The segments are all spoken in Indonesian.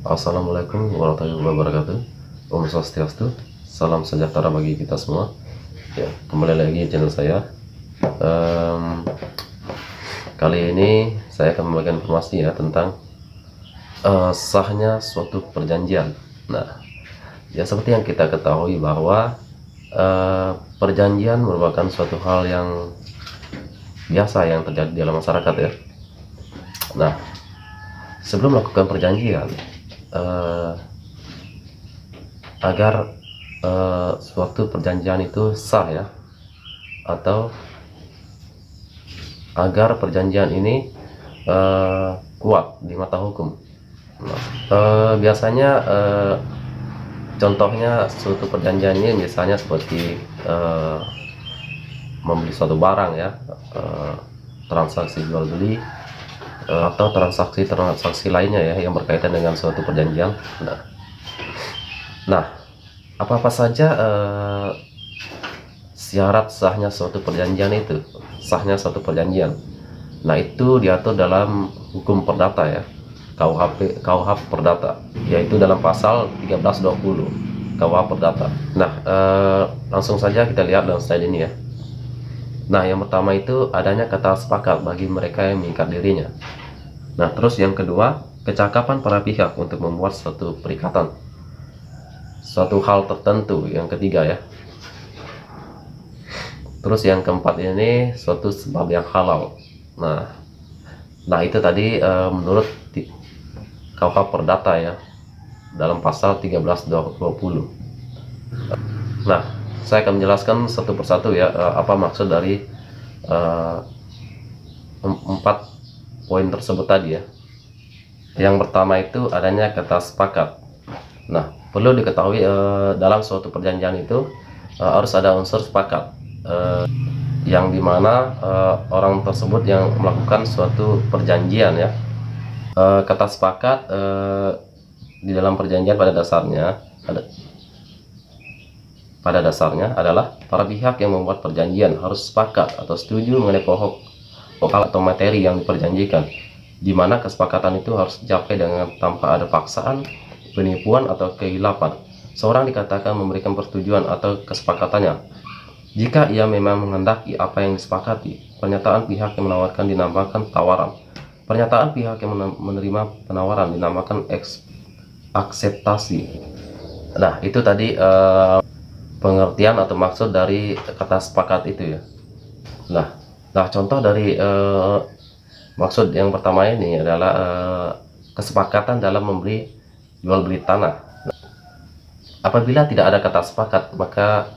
Assalamualaikum warahmatullahi wabarakatuh. Om Swastiastu. Salam sejahtera bagi kita semua. Ya, kembali lagi di channel saya. Kali ini saya akan memberikan informasi ya tentang sahnya suatu perjanjian. Nah, ya seperti yang kita ketahui bahwa perjanjian merupakan suatu hal yang biasa yang terjadi di dalam masyarakat ya. Nah, sebelum melakukan perjanjian, agar suatu perjanjian itu sah ya, atau agar perjanjian ini kuat di mata hukum. Biasanya contohnya suatu perjanjian ini misalnya seperti membeli suatu barang ya, transaksi jual beli, atau transaksi lainnya ya yang berkaitan dengan suatu perjanjian. Nah, apa-apa saja syarat sahnya suatu perjanjian itu, sahnya suatu perjanjian. Nah, itu diatur dalam hukum perdata ya, KUH Perdata, yaitu dalam pasal 1320 KUH Perdata. Nah, langsung saja kita lihat dalam slide ini ya. Nah, yang pertama itu adanya kata sepakat bagi mereka yang mengikat dirinya. Nah, terus yang kedua, kecakapan para pihak untuk membuat suatu perikatan, suatu hal tertentu. Yang ketiga ya. Terus yang keempat ini suatu sebab yang halal. Nah itu tadi menurut KUH Perdata ya, dalam pasal 1320. Nah, saya akan menjelaskan satu persatu ya, apa maksud dari 4 poin tersebut tadi ya. Yang pertama itu adanya kata sepakat. Nah, perlu diketahui dalam suatu perjanjian itu harus ada unsur sepakat, yang dimana orang tersebut yang melakukan suatu perjanjian ya. Kata sepakat di dalam perjanjian pada dasarnya adalah para pihak yang membuat perjanjian harus sepakat atau setuju mengenai pokok atau materi yang diperjanjikan, di mana kesepakatan itu harus dicapai dengan tanpa ada paksaan, penipuan atau kehilapan. Seorang dikatakan memberikan persetujuan atau kesepakatannya jika ia memang menghendaki apa yang disepakati. Pernyataan pihak yang menawarkan dinamakan tawaran. Pernyataan pihak yang menerima penawaran dinamakan akseptasi. Nah, itu tadi pengertian atau maksud dari kata sepakat itu ya. Nah, contoh dari maksud yang pertama ini adalah kesepakatan dalam membeli jual beli tanah. Apabila tidak ada kata sepakat, maka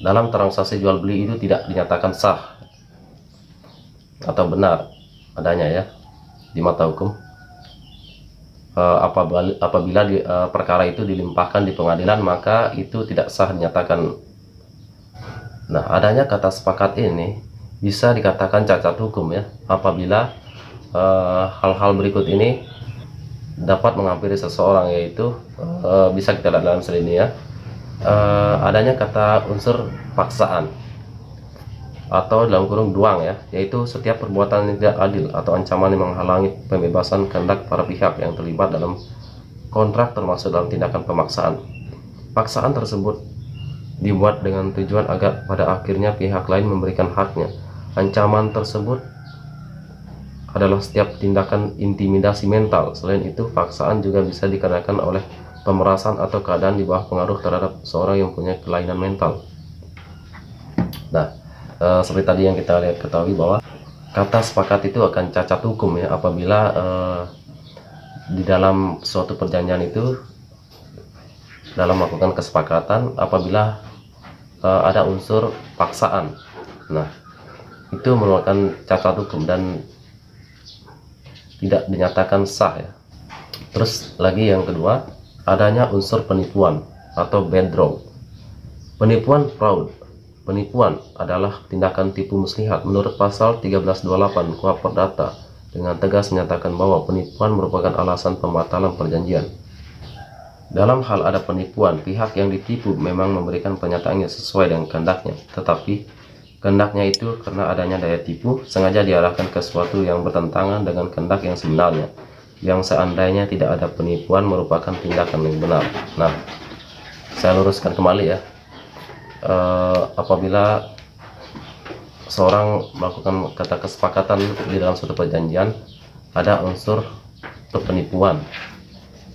dalam transaksi jual beli itu tidak dinyatakan sah atau benar adanya ya di mata hukum. Apabila perkara itu dilimpahkan di pengadilan, maka itu tidak sah dinyatakan. Nah, adanya kata sepakat ini bisa dikatakan cacat hukum ya, apabila hal-hal berikut ini dapat menghampiri seseorang, yaitu bisa kita lihat dalam slide ini ya. Adanya kata unsur paksaan atau dalam kurung duang ya, yaitu setiap perbuatan yang tidak adil atau ancaman yang menghalangi pembebasan kehendak para pihak yang terlibat dalam kontrak, termasuk dalam tindakan pemaksaan. Paksaan tersebut dibuat dengan tujuan agar pada akhirnya pihak lain memberikan haknya. Ancaman tersebut adalah setiap tindakan intimidasi mental. Selain itu, paksaan juga bisa dikarenakan oleh pemerasan atau keadaan di bawah pengaruh terhadap seorang yang punya kelainan mental. Nah, seperti tadi yang kita ketahui bahwa kata sepakat itu akan cacat hukum ya, apabila di dalam suatu perjanjian itu dalam melakukan kesepakatan, apabila ada unsur paksaan, nah itu merupakan cacat hukum dan tidak dinyatakan sah ya. Terus lagi yang kedua, adanya unsur penipuan atau bedraw. Penipuan fraud. Penipuan adalah tindakan tipu muslihat menurut pasal 1328 KUH Perdata, dengan tegas menyatakan bahwa penipuan merupakan alasan pembatalan perjanjian. Dalam hal ada penipuan, pihak yang ditipu memang memberikan pernyataan yang sesuai dengan kehendaknya, tetapi kehendaknya itu karena adanya daya tipu sengaja diarahkan ke sesuatu yang bertentangan dengan kehendak yang sebenarnya. yang seandainya tidak ada penipuan merupakan tindakan yang benar. Nah, saya luruskan kembali ya. Apabila seorang melakukan kata kesepakatan di dalam suatu perjanjian ada unsur penipuan,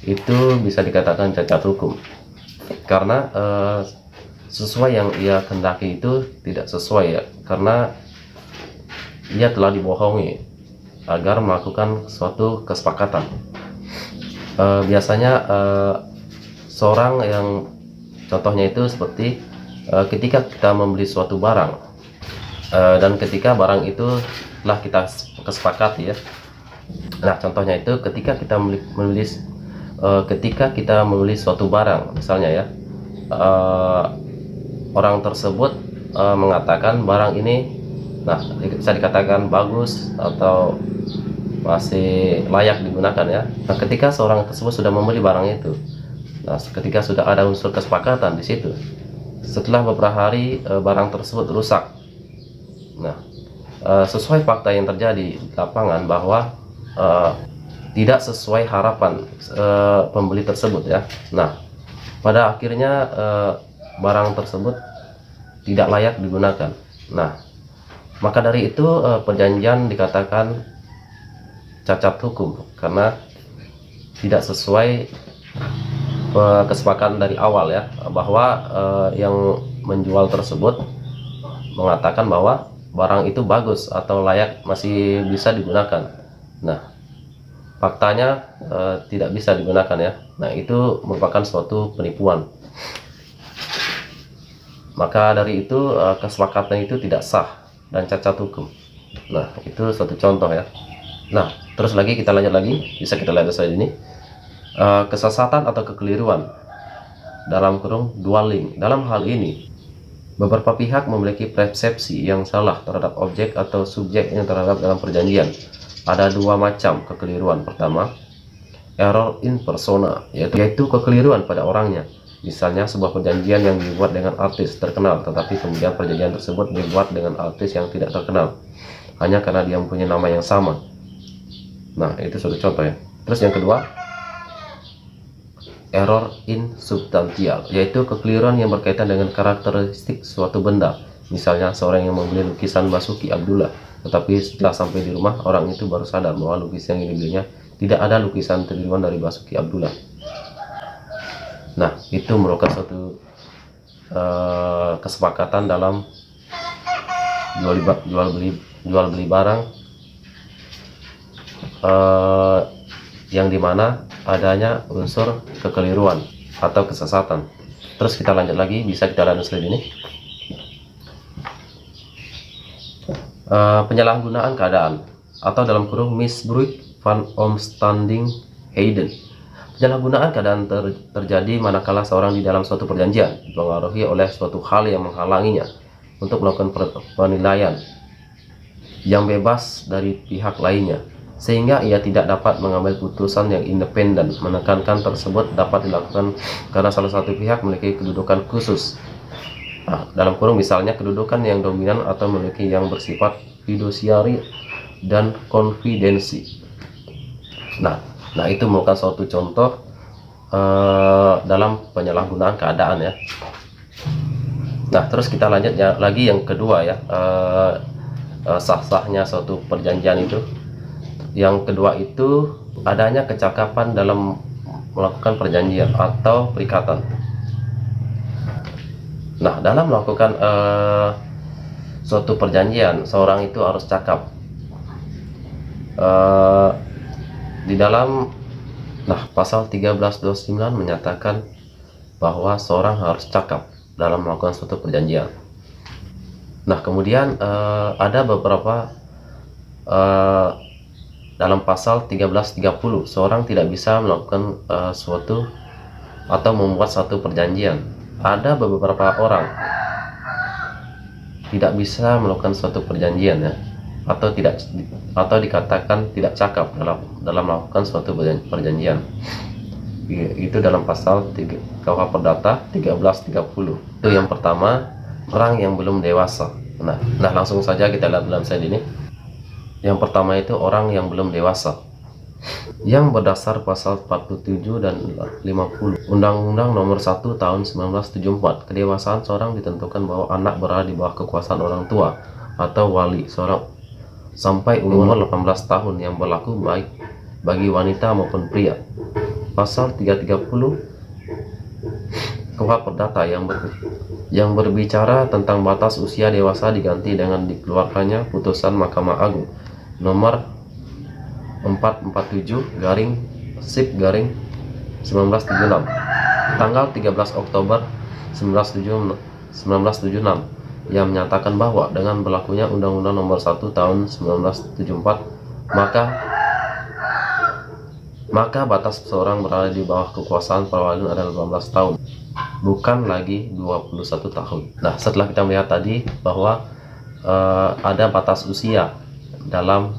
itu bisa dikatakan cacat hukum, karena sesuai yang ia kendaki itu tidak sesuai ya, karena ia telah dibohongi agar melakukan suatu kesepakatan. Biasanya seorang yang contohnya itu seperti ketika kita membeli suatu barang, dan ketika barang itu telah kita kesepakati ya. Nah, contohnya itu ketika kita membeli suatu barang, misalnya ya, orang tersebut mengatakan barang ini, nah, bisa dikatakan bagus atau masih layak digunakan ya. Nah, ketika seorang tersebut sudah membeli barang itu, nah, ketika sudah ada unsur kesepakatan di situ, setelah beberapa hari barang tersebut rusak. Nah, sesuai fakta yang terjadi di lapangan bahwa tidak sesuai harapan pembeli tersebut ya. Nah, pada akhirnya barang tersebut tidak layak digunakan. Nah, maka dari itu perjanjian dikatakan cacat hukum karena tidak sesuai kesepakatan dari awal ya, bahwa yang menjual tersebut mengatakan bahwa barang itu bagus atau layak masih bisa digunakan. Nah, faktanya tidak bisa digunakan ya. Nah, itu merupakan suatu penipuan. Maka dari itu kesepakatan itu tidak sah dan cacat hukum. Nah, itu suatu contoh ya. Nah, terus lagi kita lanjut lagi, bisa kita lihat di slide ini. Kesesatan atau kekeliruan dalam kurung dwelling. Dalam hal ini beberapa pihak memiliki persepsi yang salah terhadap objek atau subjek yang terhadap dalam perjanjian. Ada dua macam kekeliruan. Pertama, error in persona, yaitu kekeliruan pada orangnya. Misalnya sebuah perjanjian yang dibuat dengan artis terkenal, tetapi kemudian perjanjian tersebut dibuat dengan artis yang tidak terkenal hanya karena dia mempunyai nama yang sama. Nah, itu suatu contoh ya. Terus yang kedua, error in substantial, yaitu kekeliruan yang berkaitan dengan karakteristik suatu benda. Misalnya seorang yang membeli lukisan Basuki Abdullah, tetapi setelah sampai di rumah orang itu baru sadar bahwa lukisan yang dibelinya tidak ada lukisan tiruan dari Basuki Abdullah. Nah, itu merupakan suatu kesepakatan dalam jual beli barang yang dimana adanya unsur kekeliruan atau kesesatan. Terus kita lanjut lagi, bisa kita lihat slide ini. Penyalahgunaan keadaan atau dalam kurung misbruik van omstandigheden. Penyalahgunaan keadaan terjadi manakala seorang di dalam suatu perjanjian dipengaruhi oleh suatu hal yang menghalanginya untuk melakukan penilaian yang bebas dari pihak lainnya, sehingga ia tidak dapat mengambil putusan yang independen. Menekankan tersebut dapat dilakukan karena salah satu pihak memiliki kedudukan khusus. Nah, dalam kurung misalnya kedudukan yang dominan atau memiliki yang bersifat fidusiari dan konfidensi. Nah, itu merupakan suatu contoh dalam penyalahgunaan keadaan ya. Nah, terus kita lanjut ya, lagi yang kedua ya, sah-sahnya suatu perjanjian itu. Yang kedua itu adanya kecakapan dalam melakukan perjanjian atau perikatan. Nah, dalam melakukan suatu perjanjian, seorang itu harus cakap. Di dalam pasal 1329 menyatakan bahwa seorang harus cakap dalam melakukan suatu perjanjian. Nah, kemudian ada beberapa dalam pasal 1330 seorang tidak bisa melakukan suatu atau membuat suatu perjanjian. Ada beberapa orang tidak bisa melakukan suatu perjanjian ya, atau dikatakan tidak cakap dalam melakukan suatu perjanjian. Itu dalam pasal KUH Perdata 1330. Itu yang pertama, orang yang belum dewasa. Nah langsung saja kita lihat dalam slide ini. Yang pertama itu orang yang belum dewasa. yang berdasar pasal 47 dan 50 Undang-Undang Nomor 1 Tahun 1974. Kedewasaan seorang ditentukan bahwa anak berada di bawah kekuasaan orang tua atau wali seorang sampai umur 18 tahun, yang berlaku baik bagi wanita maupun pria. Pasal 330 KUHP Perdata yang berbicara tentang batas usia dewasa diganti dengan dikeluarkannya putusan Mahkamah Agung nomor 447/1976 tanggal 13 Oktober 1976 yang menyatakan bahwa dengan berlakunya Undang-Undang Nomor 1 Tahun 1974 maka batas seseorang berada di bawah kekuasaan perwalian adalah 18 tahun, bukan lagi 21 tahun. Nah, setelah kita melihat tadi bahwa ada batas usia dalam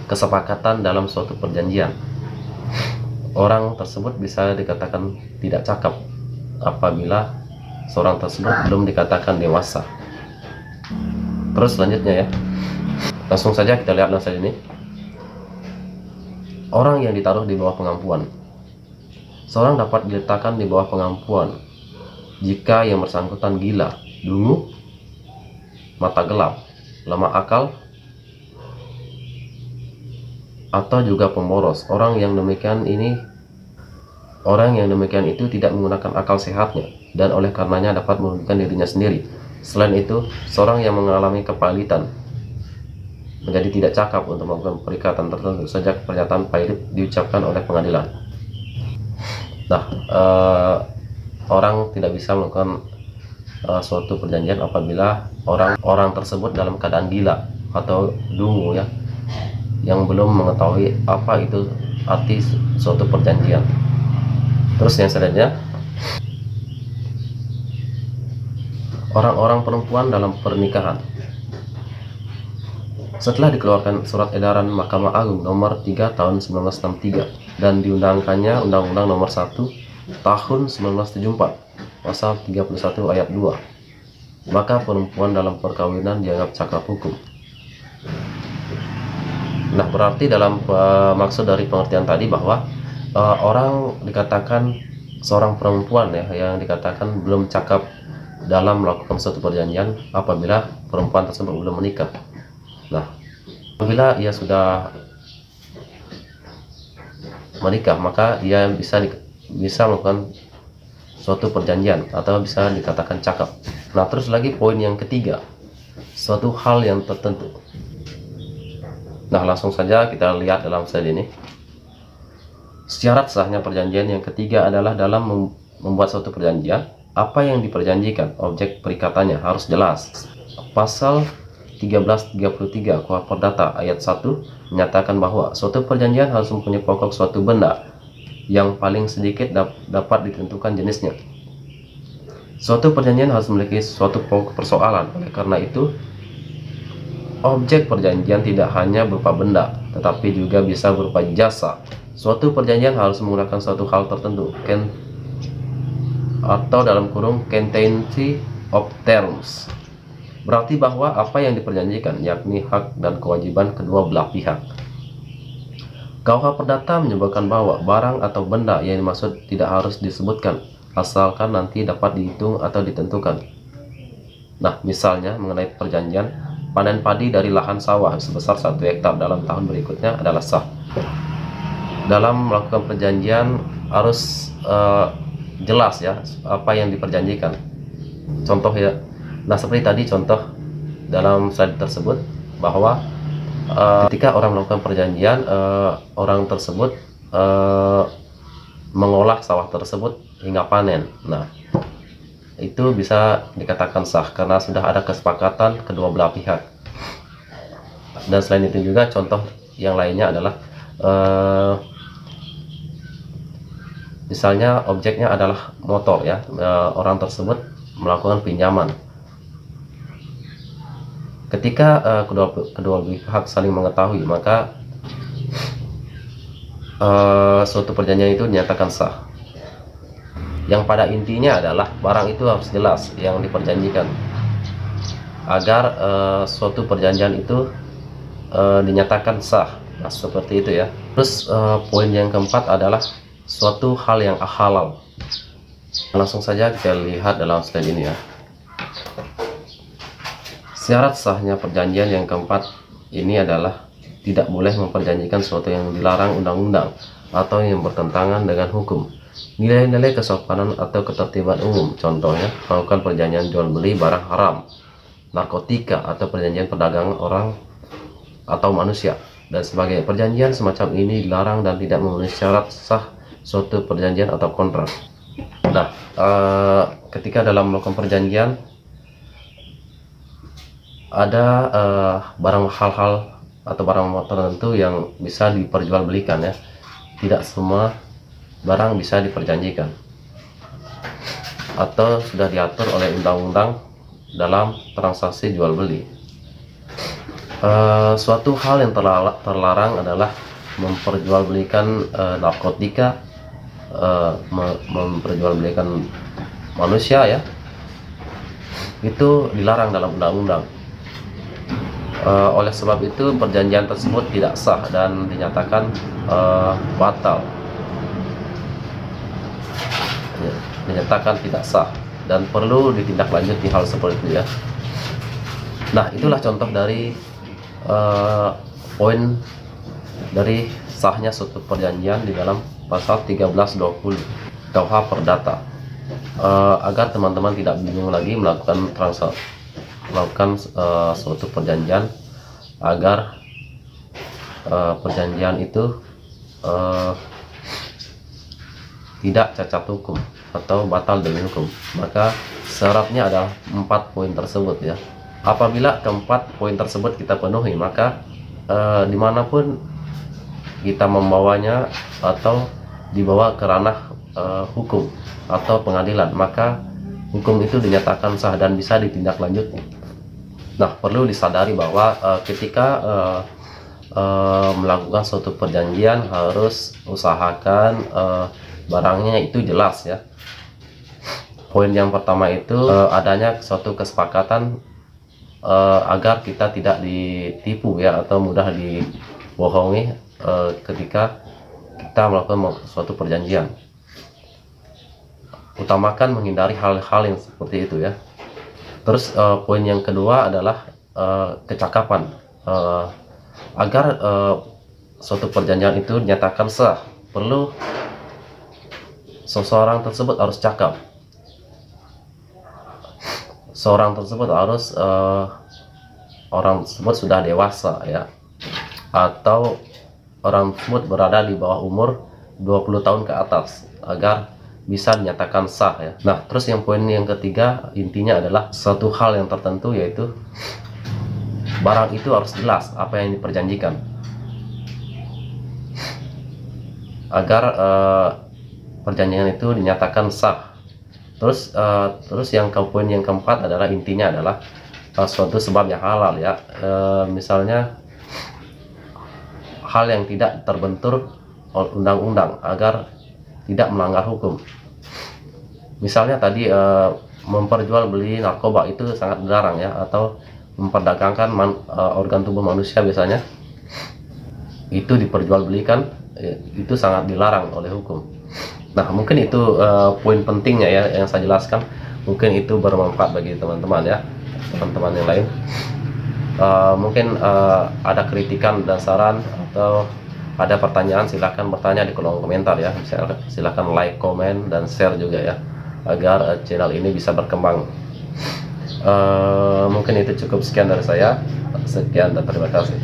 kesepakatan dalam suatu perjanjian, orang tersebut bisa dikatakan tidak cakap apabila seorang tersebut belum dikatakan dewasa. Terus selanjutnya ya, langsung saja kita lihat slide ini. Orang yang ditaruh di bawah pengampuan. Seorang dapat diletakkan di bawah pengampuan jika yang bersangkutan gila, dungu, mata gelap, lemah akal, atau juga pemboros. Orang yang demikian itu tidak menggunakan akal sehatnya dan oleh karenanya dapat merugikan dirinya sendiri. Selain itu, seorang yang mengalami kepalitan menjadi tidak cakap untuk melakukan perikatan tertentu sejak pernyataan pahit diucapkan oleh pengadilan. Nah, orang tidak bisa melakukan suatu perjanjian apabila orang tersebut dalam keadaan gila atau dungu ya, yang belum mengetahui apa itu arti suatu perjanjian. Terus yang selanjutnya, orang-orang perempuan dalam pernikahan. Setelah dikeluarkan Surat Edaran Mahkamah Agung Nomor 3 Tahun 1963 dan diundangkannya Undang-Undang Nomor 1 Tahun 1974 Pasal 31 Ayat 2, maka perempuan dalam perkawinan dianggap cacat hukum. Nah, berarti dalam maksud dari pengertian tadi bahwa orang dikatakan seorang perempuan ya, yang dikatakan belum cakap dalam melakukan suatu perjanjian apabila perempuan tersebut belum menikah. Nah, apabila ia sudah menikah, maka ia bisa melakukan suatu perjanjian atau bisa dikatakan cakap. Nah, terus lagi poin yang ketiga, suatu hal yang tertentu. Nah, langsung saja kita lihat dalam slide ini. Syarat sahnya perjanjian yang ketiga adalah dalam membuat suatu perjanjian, apa yang diperjanjikan, objek perikatannya harus jelas. Pasal 1333 KUHP Perdata ayat 1 menyatakan bahwa suatu perjanjian harus mempunyai pokok suatu benda yang paling sedikit dapat ditentukan jenisnya. Suatu perjanjian harus memiliki suatu pokok persoalan. Oleh karena itu, objek perjanjian tidak hanya berupa benda, tetapi juga bisa berupa jasa. Suatu perjanjian harus menggunakan suatu hal tertentu, atau dalam kurung contained of terms. Berarti bahwa apa yang diperjanjikan yakni hak dan kewajiban kedua belah pihak. KUHP Perdata menyebutkan bahwa barang atau benda yang dimaksud tidak harus disebutkan, asalkan nanti dapat dihitung atau ditentukan. Nah, misalnya mengenai perjanjian panen padi dari lahan sawah sebesar 1 hektar dalam tahun berikutnya adalah sah. Dalam melakukan perjanjian harus jelas ya apa yang diperjanjikan. Contoh ya. Nah, seperti tadi contoh dalam slide tersebut bahwa ketika orang melakukan perjanjian, orang tersebut mengolah sawah tersebut hingga panen. Nah, itu bisa dikatakan sah karena sudah ada kesepakatan kedua belah pihak. Dan selain itu juga contoh yang lainnya adalah misalnya objeknya adalah motor ya, orang tersebut melakukan pinjaman. Ketika kedua pihak saling mengetahui, maka suatu perjanjian itu dinyatakan sah. Yang pada intinya adalah barang itu harus jelas yang diperjanjikan agar suatu perjanjian itu dinyatakan sah. Nah, seperti itu ya. Terus poin yang keempat adalah suatu hal yang halal. Langsung saja kita lihat dalam slide ini ya. Syarat sahnya perjanjian yang keempat ini adalah tidak boleh memperjanjikan sesuatu yang dilarang undang-undang atau yang bertentangan dengan hukum. Nilai-nilai kesopanan atau ketertiban umum, contohnya melakukan perjanjian jual beli barang haram, narkotika, atau perjanjian perdagangan orang atau manusia dan sebagai perjanjian semacam ini dilarang dan tidak memenuhi syarat sah suatu perjanjian atau kontrak. Nah, ketika dalam melakukan perjanjian ada barang hal-hal atau barang tertentu yang bisa diperjualbelikan ya. Tidak semua barang bisa diperjanjikan atau sudah diatur oleh undang-undang dalam transaksi jual beli. Suatu hal yang terlarang adalah memperjualbelikan narkotika, memperjualbelikan manusia ya. Itu dilarang dalam undang-undang. Oleh sebab itu perjanjian tersebut tidak sah dan dinyatakan batal, dinyatakan tidak sah dan perlu ditindaklanjuti hal seperti itu ya. Nah, itulah contoh dari poin dari sahnya suatu perjanjian di dalam pasal 1320 KUH Perdata, agar teman-teman tidak bingung lagi melakukan suatu perjanjian, agar perjanjian itu tidak cacat hukum atau batal demi hukum. Maka syaratnya adalah 4 poin tersebut ya. Apabila keempat poin tersebut kita penuhi, maka dimanapun kita membawanya atau dibawa ke ranah hukum atau pengadilan, maka hukum itu dinyatakan sah dan bisa ditindaklanjuti. Nah, perlu disadari bahwa ketika melakukan suatu perjanjian harus usahakan barangnya itu jelas ya. Poin yang pertama itu adanya suatu kesepakatan agar kita tidak ditipu ya atau mudah dibohongi ketika kita melakukan suatu perjanjian. Utamakan menghindari hal-hal yang seperti itu ya. Terus poin yang kedua adalah kecakapan. Agar suatu perjanjian itu dinyatakan sah, perlu seseorang tersebut harus cakap. Seorang tersebut harus orang tersebut sudah dewasa ya, atau orang tersebut berada di bawah umur 20 tahun ke atas agar bisa dinyatakan sah ya. Nah, terus yang poin yang ketiga intinya adalah suatu hal yang tertentu, yaitu barang itu harus jelas apa yang diperjanjikan agar perjanjian itu dinyatakan sah. Terus yang poin yang keempat adalah intinya adalah suatu sebab yang halal ya. Misalnya hal yang tidak terbentur oleh undang-undang agar tidak melanggar hukum. Misalnya tadi memperjualbeli narkoba itu sangat dilarang ya, atau memperdagangkan organ tubuh manusia biasanya itu diperjualbelikan, itu sangat dilarang oleh hukum. Nah, mungkin itu poin pentingnya ya yang saya jelaskan. Mungkin itu bermanfaat bagi teman-teman ya, teman-teman yang lain. Mungkin ada kritikan dan saran atau ada pertanyaan, silahkan bertanya di kolom komentar ya. Silahkan like, komen, dan share juga ya, agar channel ini bisa berkembang. Mungkin itu cukup, sekian dari saya. Sekian dan terima kasih.